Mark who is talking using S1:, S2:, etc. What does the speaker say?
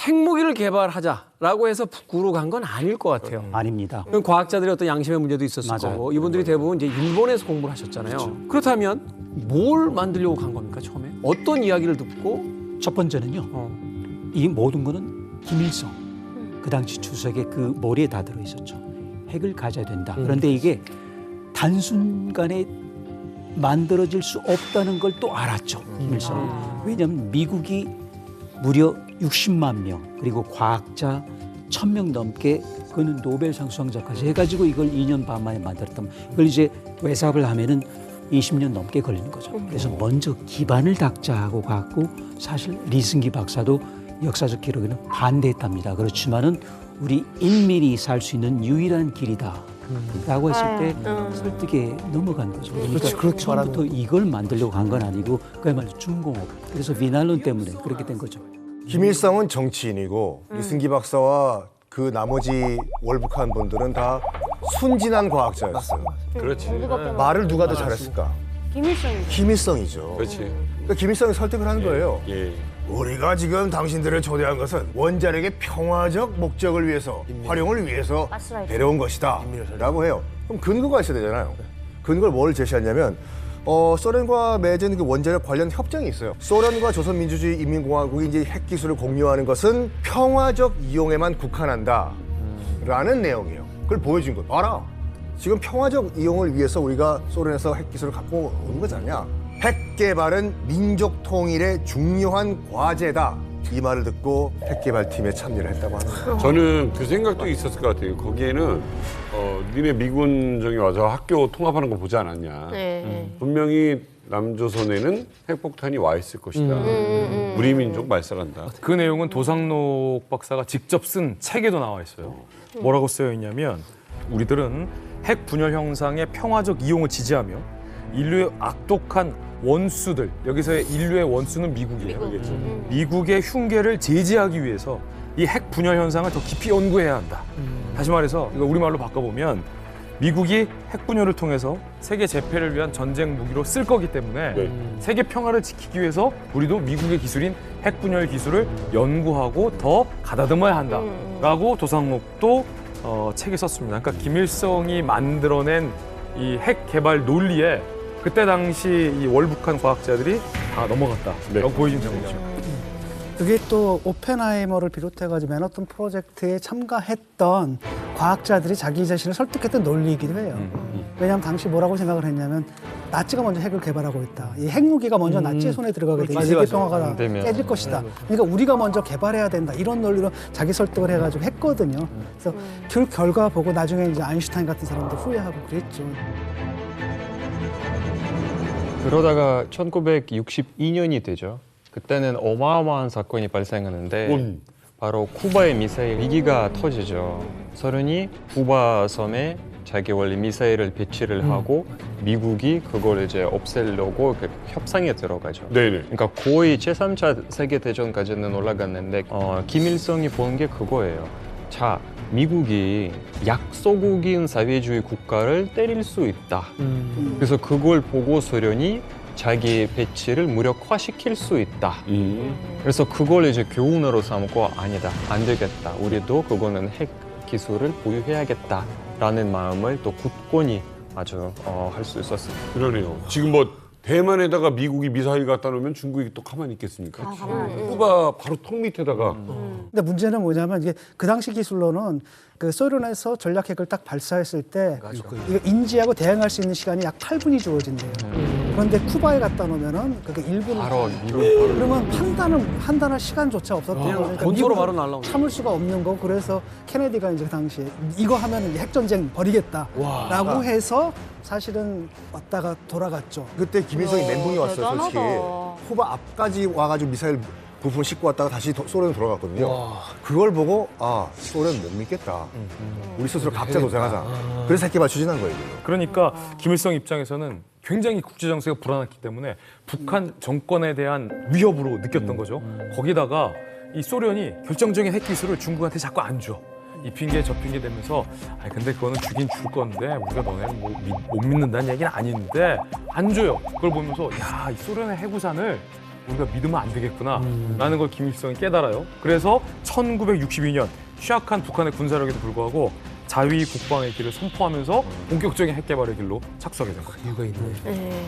S1: 핵무기를 개발하자라고 해서 북구로 간 건 아닐 것 같아요.
S2: 아닙니다.
S1: 과학자들의 어떤 양심의 문제도 있었을
S2: 맞아요.
S1: 거고 이분들이 대부분 이제 일본에서 공부를 하셨잖아요.
S2: 그렇죠.
S1: 그렇다면 뭘 만들려고 간 겁니까 처음에? 어떤 이야기를 듣고?
S2: 첫 번째는요. 이 모든 거는 김일성 그 당시 주석의 그 머리에 다 들어 있었죠. 핵을 가져야 된다. 그런데 이게 단순간에 만들어질 수 없다는 걸 또 알았죠. 김일성은. 왜냐하면 미국이 무려 60만 명 그리고 과학자 1,000명 넘게 그는 노벨상 수상자까지 해가지고 이걸 2년 반 만에 만들었다면 이걸 이제 외삽을 하면은 20년 넘게 걸리는 거죠. 그래서 먼저 기반을 닦자고 갔고 사실 리승기 박사도 역사적 기록에는 반대했답니다. 그렇지만은 우리 인민이 살 수 있는 유일한 길이다. 라고 했을 때 설득에 넘어간 거죠. 그러니까
S3: 그렇게
S2: 처음부터 이걸 만들려고 간 건 아니고 그야말로 중공업. 그래서 비난론 때문에 그렇게 된 거죠.
S3: 김일성은 정치인이고 이승기 박사와 그 나머지 월북한 분들은 다 순진한 과학자였어요.
S4: 그렇지.
S3: 말을 누가 더 잘했을까?
S5: 김일성이죠.
S3: 김일성이죠.
S4: 그렇지.
S3: 그러니까 김일성이 설득을 한 거예요.
S4: 예.
S3: 우리가 지금 당신들을 초대한 것은 원자력의 평화적 목적을 위해서, 활용을 위해서
S5: 가스라이팅.
S3: 데려온 것이다 라고 해요. 그럼 근거가 있어야 되잖아요. 근거를 뭘 제시하냐면 소련과 맺은 그 원자력 관련 협정이 있어요. 소련과 조선민주주의 인민공화국이 이제 핵 기술을 공유하는 것은 평화적 이용에만 국한한다 라는 내용이에요. 그걸 보여준 거예요. 봐라. 지금 평화적 이용을 위해서 우리가 소련에서 핵 기술을 갖고 오는 거잖냐. 핵 개발은 민족 통일의 중요한 과제다. 이 말을 듣고 핵 개발팀에 참여를 했다고 하는 거예요.
S4: 저는 그 생각도 있었을 것 같아요. 거기에는 니네 미군정이 와서 학교 통합하는 거 보지 않았냐. 분명히 남조선에는 핵폭탄이 와 있을 것이다. 우리 민족 말살한다.
S6: 그 내용은 도상록 박사가 직접 쓴 책에도 나와 있어요. 뭐라고 쓰여 있냐면 우리들은 핵 분열 형상의 평화적 이용을 지지하며 인류의 악독한 원수들, 여기서의 인류의 원수는 미국이에요. 미국의 흉계를 제지하기 위해서 이 핵 분열 현상을 더 깊이 연구해야 한다. 다시 말해서 이거 우리말로 바꿔보면 미국이 핵 분열을 통해서 세계 재패를 위한 전쟁 무기로 쓸 거기 때문에 세계 평화를 지키기 위해서 우리도 미국의 기술인 핵 분열 기술을 연구하고 더 가다듬어야 한다라고 도상록도 책에 썼습니다. 그러니까 김일성이 만들어낸 이 핵 개발 논리에 그때 당시 이 월북한 과학자들이 다 넘어갔다라고 보여지는 거죠.
S7: 그게 또 오펜하이머를 비롯해가지고 맨하튼 프로젝트에 참가했던 과학자들이 자기 자신을 설득했던 논리이기도 해요. 왜냐하면 당시 뭐라고 생각을 했냐면 나치가 먼저 핵을 개발하고 있다. 이 핵무기가 먼저 나치의 손에 들어가게 되면 세계 평화가 깨질 것이다. 그러니까 우리가 먼저 개발해야 된다. 이런 논리로 자기 설득을 해가지고 했거든요. 그래서 그 결과 보고 나중에 이제 아인슈타인 같은 사람도 후회하고 그랬죠.
S8: 그러다가 1962년이 되죠. 그때는 어마어마한 사건이 발생하는데 바로 쿠바의 미사일 위기가 터지죠. 소련이 쿠바 섬에 자기 원래 미사일을 배치를 하고 미국이 그걸 이제 없애려고 그 협상에 들어가죠.
S4: 네네.
S8: 그러니까 거의 제3차 세계대전까지는 올라갔는데 김일성이 본 게 그거예요. 자, 미국이 약소국인 사회주의 국가를 때릴 수 있다. 그래서 그걸 보고 소련이 자기 배치를 무력화시킬 수 있다. 그래서 그걸 이제 교훈으로 삼고 아니다, 안 되겠다. 우리도 그거는 핵 기술을 보유해야겠다라는 마음을 또 굳건히 아주 할 수 있었습니다.
S4: 그러네요. 지금 뭐 대만에다가 미국이 미사일 갖다 놓으면 중국이 또 가만히 있겠습니까? 쿠바 바로 턱 밑에다가.
S7: 근데 문제는 뭐냐면 이게 그 당시 기술로는 그 소련에서 전략핵을 딱 발사했을 때 이거 인지하고 대응할 수 있는 시간이 약 8분이 주어진대요. 그런데 쿠바에 갖다 놓으면은 그게 1분.
S8: 바로 미국
S7: 그러면 판단할 시간조차 없었던 거죠. 그러니까
S1: 본토로
S7: 미국은
S1: 바로 날라오는
S7: 참을 수가 없는 거고 그래서 케네디가 이제 그 당시에 이거 하면은 핵전쟁 벌이겠다라고 해서 사실은 왔다가 돌아갔죠.
S3: 그때 김일성이 멘붕이 왔어요,
S5: 대단하다.
S3: 솔직히. 쿠바 앞까지 와가지고 미사일 부품을 싣고 왔다가 다시 소련으로 돌아갔거든요. 그걸 보고 아, 소련 못 믿겠다. 우리 스스로 각자 도생하자. 그래서 핵 개발 추진한 거예요. 이거.
S6: 그러니까 김일성 입장에서는 굉장히 국제 정세가 불안했기 때문에 북한 정권에 대한 위협으로 느꼈던 거죠. 거기다가 이 소련이 결정적인 핵 기술을 중국한테 자꾸 안 줘. 이 핑계 저 핑계 대면서 아니 근데 그거는 주긴 줄 건데 우리가 너네는 못 믿는다는 얘기는 아닌데 안 줘요. 그걸 보면서 야, 이 소련의 해구산을 우리가 믿으면 안 되겠구나라는 걸 김일성이 깨달아요. 그래서 1962년 취약한 북한의 군사력에도 불구하고 자위 국방의 길을 선포하면서 본격적인 핵 개발의 길로 착수하게 된 거예요.
S1: 이유가 있네.
S5: 네.